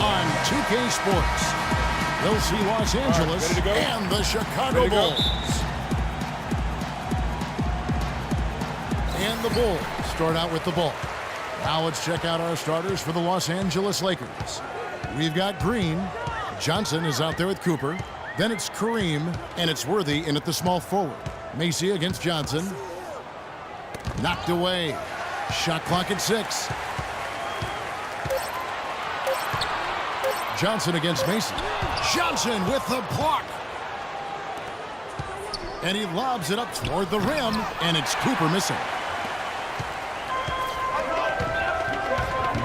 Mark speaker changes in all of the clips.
Speaker 1: on 2K Sports. We'll see Los Angeles and the Chicago Bulls. And the Bulls start out with the ball. Now let's check out our starters for the Los Angeles Lakers. We've got Green. Johnson is out there with Cooper. Then it's Kareem, and it's Worthy in at the small forward. Macy against Johnson. Knocked away. Shot clock at 6. Johnson against Macy. Johnson with the block. And he lobs it up toward the rim, and it's Cooper missing.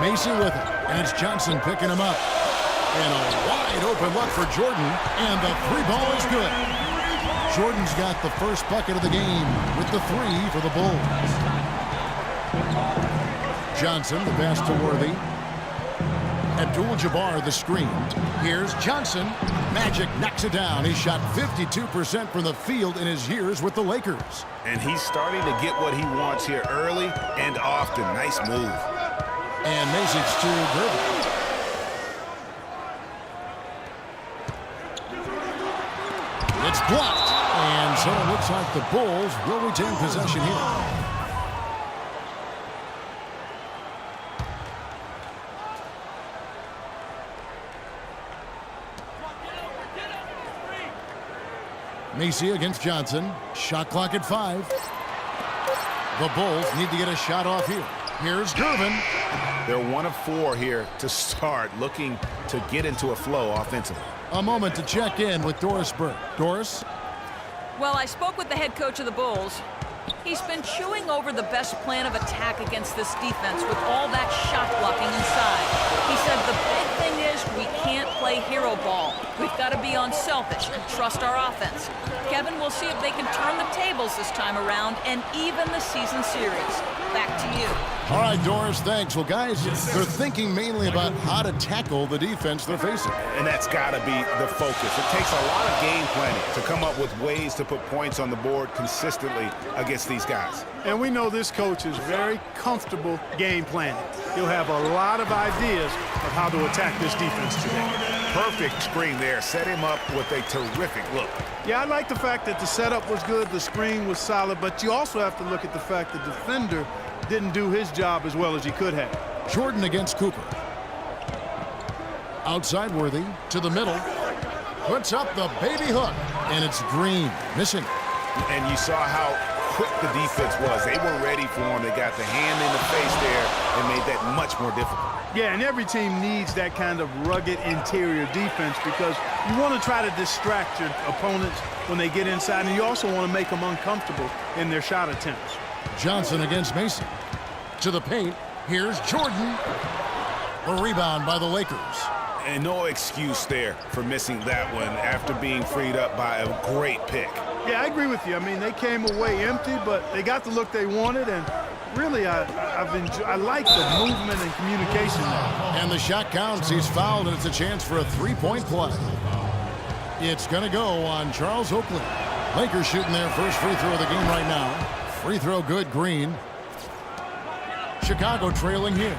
Speaker 1: Macy with it, and it's Johnson picking him up. And a wide open look for Jordan, and the 3-ball is good. Jordan's got the first bucket of the game with the 3 for the Bulls. Johnson, the pass to Worthy. Abdul-Jabbar, the screen. Here's Johnson. Magic knocks it down. He shot 52% from the field in his years with the Lakers.
Speaker 2: And he's starting to get what he wants here early and often. Nice move.
Speaker 1: And Mason's to Gervin. It's blocked. And so it looks like the Bulls will retain possession here. Macy against Johnson. Shot clock at 5. The Bulls need to get a shot off here. Here's Gervin.
Speaker 2: They're 1 of 4 here to start, looking to get into a flow offensively.
Speaker 1: A moment to check in with Doris Burke. Doris?
Speaker 3: Well, I spoke with the head coach of the Bulls. He's been chewing over the best plan of attack against this defense with all that shot blocking inside. He said the big thing is we can't play hero ball. We've got to be unselfish and trust our offense. Kevin, we'll see if they can turn the tables this time around and even the season series. Back to you.
Speaker 1: All right, Doris, thanks. Well, guys, they're thinking mainly about how to tackle the defense they're facing.
Speaker 2: And that's got to be the focus. It takes a lot of game planning to come up with ways to put points on the board consistently against these guys.
Speaker 4: And we know this coach is very comfortable game planning. He'll have a lot of ideas of how to attack this defense today.
Speaker 2: Perfect screen there. Set him up with a terrific look.
Speaker 4: Yeah, I like the fact that the setup was good, the screen was solid, but you also have to look at the fact the defender didn't do his job as well as he could have.
Speaker 1: Jordan against Cooper. Outside Worthy to the middle. Puts up the baby hook, and it's Green missing.
Speaker 2: And you saw how quick the defense was. They were ready for him. They got the hand in the face there and made that much more difficult.
Speaker 4: Yeah, and every team needs that kind of rugged interior defense because you want to try to distract your opponents when they get inside, and you also want to make them uncomfortable in their shot attempts.
Speaker 1: Johnson against Mason. To the paint. Here's Jordan. A rebound by the Lakers.
Speaker 2: And no excuse there for missing that one after being freed up by a great pick.
Speaker 4: Yeah, I agree with you. I mean, they came away empty, but they got the look they wanted, and really, I like the movement and communication there.
Speaker 1: And the shot counts. He's fouled, and it's a chance for a 3-point play. It's going to go on Charles Oakley. Lakers shooting their first free throw of the game right now. Free throw good, Green. Chicago trailing here.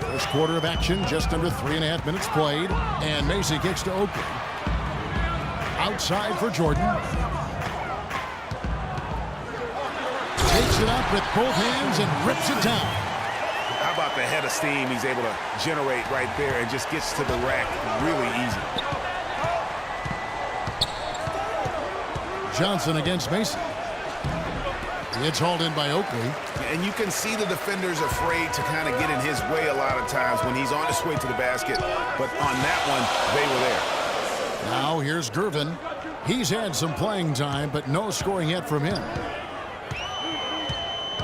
Speaker 1: First quarter of action, just under 3.5 minutes played. And Macy kicks to Oakley. Outside for Jordan. Takes it up with both hands and rips it down.
Speaker 2: How about the head of steam he's able to generate right there and just gets to the rack really easy.
Speaker 1: Johnson against Mason. It's hauled in by Oakley.
Speaker 2: And you can see the defender's afraid to kind of get in his way a lot of times when he's on his way to the basket. But on that one, they were there.
Speaker 1: Now here's Gervin. He's had some playing time, but no scoring yet from him.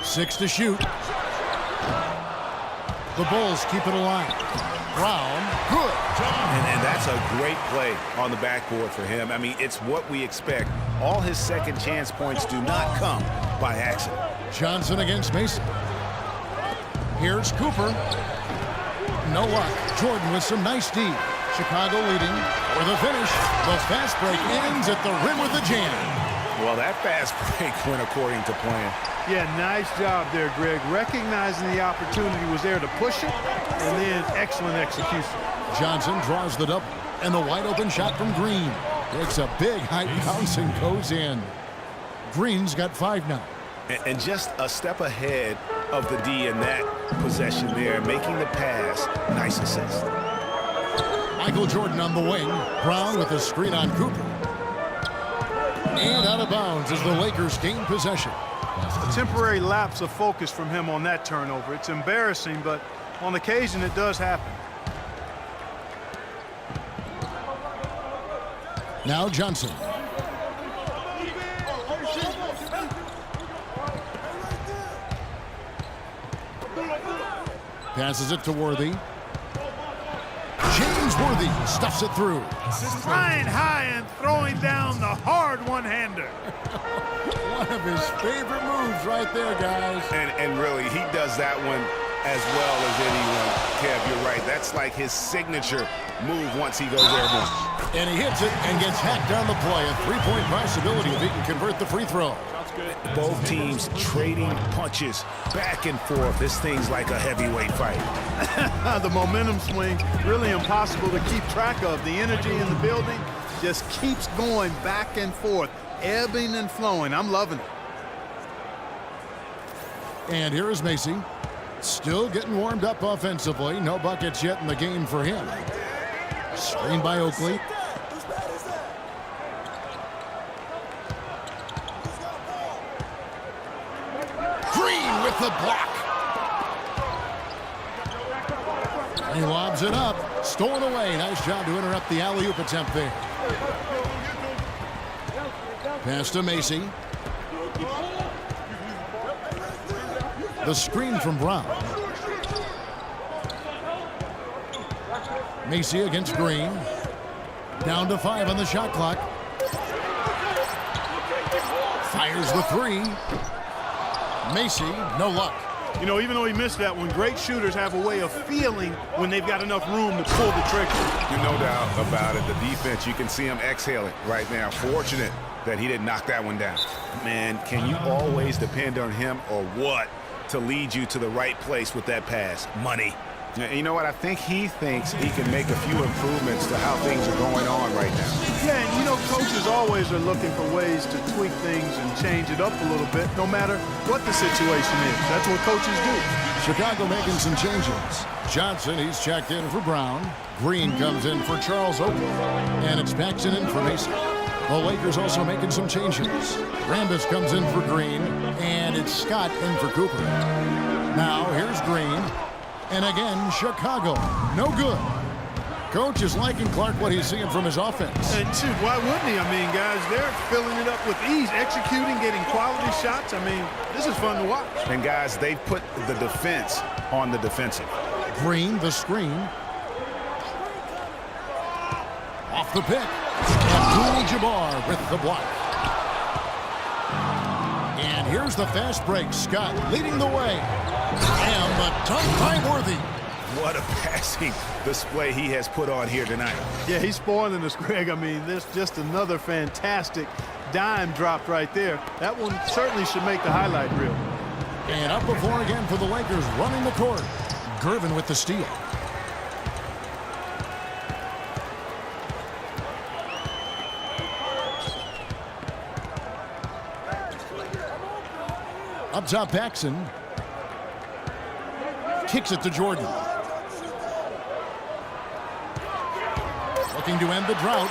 Speaker 1: 6 to shoot. The Bulls keep it alive. Brown, good.
Speaker 2: And that's a great play on the backboard for him. I mean, it's what we expect. All his second chance points do not come by accident.
Speaker 1: Johnson against Mason. Here's Cooper. No luck. Jordan with some nice D. Chicago leading for the finish. The fast break ends at the rim with the jam.
Speaker 2: Well, that fast break went according to plan.
Speaker 4: Yeah, nice job there, Greg. Recognizing the opportunity was there to push it, and then excellent execution.
Speaker 1: Johnson draws the double, and the wide open shot from Green. Takes a big height bounce and goes in. Green's got 5 now.
Speaker 2: And just a step ahead of the D in that possession there, making the pass. Nice assist.
Speaker 1: Michael Jordan on the wing. Brown with a screen on Cooper. And out of bounds as the Lakers gain possession.
Speaker 4: A temporary lapse of focus from him on that turnover. It's embarrassing, but on occasion it does happen.
Speaker 1: Now Johnson. Passes it to Worthy. James Worthy stuffs it through.
Speaker 4: Flying high and throwing down the hard one-hander.
Speaker 1: One of his favorite moves right there, guys.
Speaker 2: And really, he does that one as well as anyone. Kev, you're right. That's like his signature move once he goes airborne.
Speaker 1: And he hits it and gets hacked down the play. A 3-point possibility if he can convert the free throw.
Speaker 2: Both teams trading punches back and forth. This thing's like a heavyweight fight.
Speaker 4: The momentum swing, really impossible to keep track of. The energy in the building just keeps going back and forth, ebbing and flowing. I'm loving it.
Speaker 1: And here is Macy. Still getting warmed up offensively. No buckets yet in the game for him. Screen by Oakley. Green with the block. He lobs it up. Stolen away. Nice job to interrupt the alley-oop attempt there. Pass to Macy. The screen from Brown. Macy against Green. Down to 5 on the shot clock. Fires the 3. Macy, no luck.
Speaker 4: You know, even though he missed that one, great shooters have a way of feeling when they've got enough room to pull the trigger.
Speaker 2: You're no doubt about it. The defense, you can see him exhaling right now. Fortunate that he didn't knock that one down. Man, can you always depend on him or what to lead you to the right place with that pass? Money. You know what? I think he thinks he can make a few improvements to how things are going on right now.
Speaker 4: Yeah, and you know, coaches always are looking for ways to tweak things and change it up a little bit, no matter what the situation is. That's what coaches do.
Speaker 1: Chicago making some changes. Johnson, he's checked in for Brown. Green comes in for Charles Oakley. And it's Paxson in for Mason. The Lakers also making some changes. Rambis comes in for Green. And it's Scott in for Cooper. Now, here's Green. And again, Chicago, no good. Coach is liking Clark what he's seeing from his offense.
Speaker 4: And shoot, why wouldn't he? I mean, guys, they're filling it up with ease, executing, getting quality shots. I mean, this is fun to watch.
Speaker 2: And guys, they've put the defense on the defensive.
Speaker 1: Green, the screen. Off the pick. Abdul-Jabbar with the block. And here's the fast break. Scott leading the way. And the dunk by Worthy.
Speaker 2: What a passing display he has put on here tonight.
Speaker 4: Yeah, he's spoiling us, Greg. I mean, there's just another fantastic dime drop right there. That one certainly should make the highlight reel.
Speaker 1: And up before again for the Lakers running the court. Gervin with the steal. Up top, Paxson. Kicks it to Jordan. Looking to end the drought.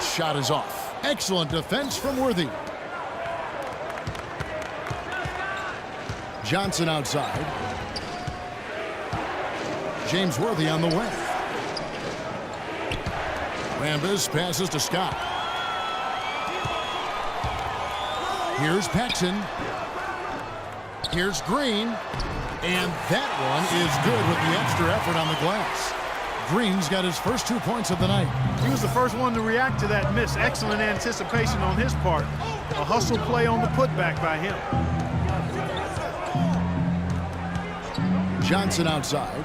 Speaker 1: Shot is off. Excellent defense from Worthy. Johnson outside. James Worthy on the wing. Rambis passes to Scott. Here's Paxson. Here's Green. And that one is good with the extra effort on the glass. Green's got his first 2 points of the night.
Speaker 4: He was the first one to react to that miss. Excellent anticipation on his part. A hustle play on the putback by him.
Speaker 1: Johnson outside.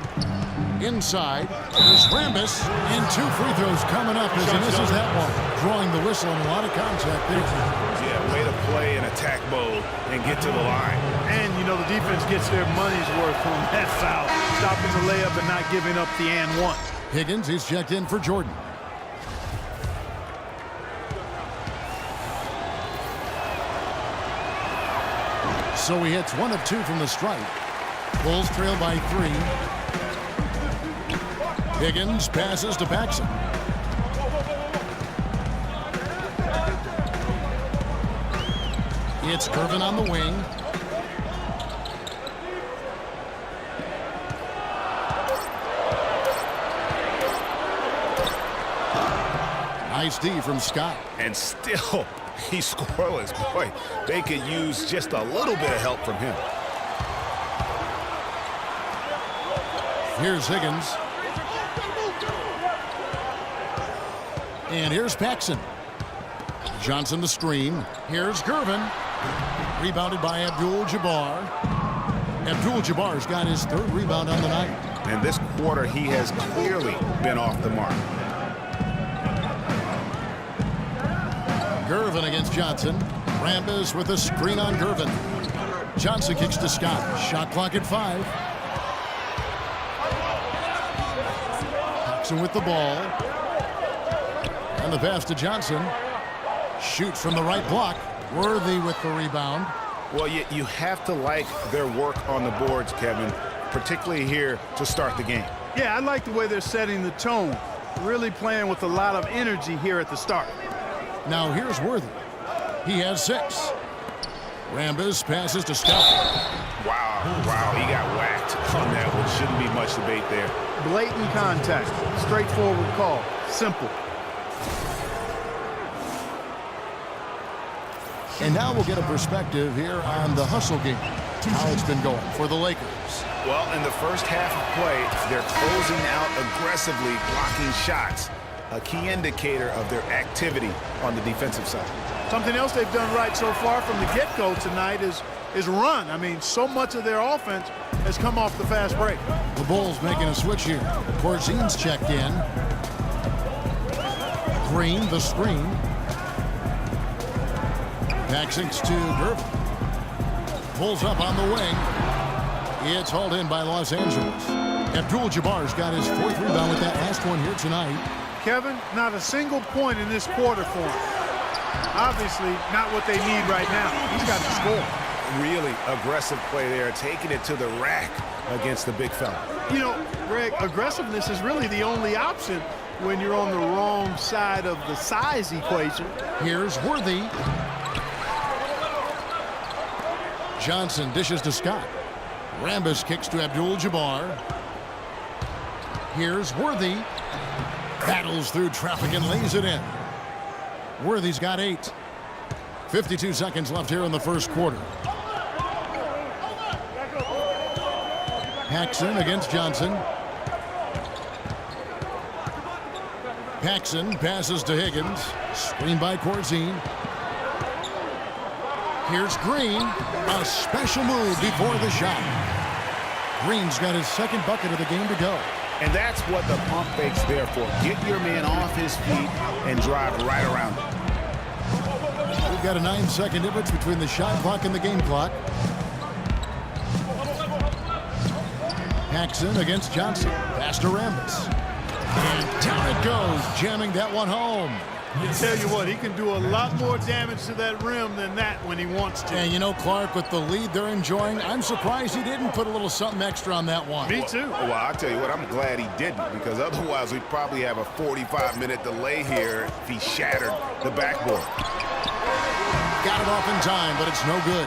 Speaker 1: Inside is Rambis. And 2 free throws coming up as he misses that one. Drawing the whistle and a lot of contact there.
Speaker 2: Yeah, way to play in attack mode and get to the line.
Speaker 4: And, you know, the defense gets their money's worth on that foul. Stopping the layup and not giving up the and one.
Speaker 1: Higgins is checked in for Jordan. So he hits 1 of 2 from the stripe. Bulls trail by 3. Higgins passes to Paxson. It's Curvin on the wing. Nice D from Scott.
Speaker 2: And still, he's scoreless. Boy, they could use just a little bit of help from him.
Speaker 1: Here's Higgins. And here's Paxson. Johnson the screen. Here's Gervin. Rebounded by Abdul-Jabbar. Abdul-Jabbar's got his 3rd rebound on the night.
Speaker 2: And this quarter, he has clearly been off the mark.
Speaker 1: Gervin against Johnson. Rambis with a screen on Gervin. Johnson kicks to Scott. Shot clock at 5. Paxson with the ball. And the pass to Johnson. Shoots from the right block. Worthy with the rebound.
Speaker 2: Well, you have to like their work on the boards, Kevin, particularly here to start the game.
Speaker 4: Yeah, I like the way they're setting the tone. Really playing with a lot of energy here at the start.
Speaker 1: Now here's Worthy. He has 6. Rambis passes to Scott.
Speaker 2: Wow, he got whacked on that one. Shouldn't be much debate there.
Speaker 4: Blatant contact. Straightforward call. Simple.
Speaker 1: And now we'll get a perspective here on the hustle game. How it's been going for the Lakers.
Speaker 2: Well, in the first half of play, they're closing out aggressively, blocking shots. A key indicator of their activity on the defensive side.
Speaker 4: Something else they've done right so far from the get-go tonight is run. I mean, so much of their offense has come off the fast break.
Speaker 1: The Bulls making a switch here. Corzine's checked in. Green, the screen. Paxson's to Gervin. Pulls up on the wing. It's hauled in by Los Angeles. Abdul-Jabbar's got his 4th rebound with that last one here tonight.
Speaker 4: Kevin, not a single point in this quarter for him. Obviously, not what they need right now. He's got to score.
Speaker 2: Really aggressive play there, taking it to the rack against the big fella.
Speaker 4: You know, Greg, aggressiveness is really the only option when you're on the wrong side of the size equation.
Speaker 1: Here's Worthy. Johnson dishes to Scott. Rambis kicks to Abdul-Jabbar. Here's Worthy. Battles through traffic and lays it in. Worthy's got 8. 52 seconds left here in the first quarter. Paxson against Johnson. Paxson passes to Higgins. Screen by Corzine. Here's Green. A special move before the shot. Green's got his 2nd bucket of the game to go.
Speaker 2: And that's what the pump fake's there for. Get your man off his feet and drive right around him.
Speaker 1: We've got a 9-second difference between the shot clock and the game clock. Paxson against Johnson. Pass to Rambis. And down it goes, jamming that one home.
Speaker 4: I tell you what, he can do a lot more damage to that rim than that when he wants to.
Speaker 1: And you know, Clark, with the lead they're enjoying, I'm surprised he didn't put a little something extra on that one.
Speaker 4: Me too.
Speaker 2: Well, I'll tell you what, I'm glad he didn't, because otherwise we'd probably have a 45-minute delay here if he shattered the backboard.
Speaker 1: Got it off in time, but it's no good.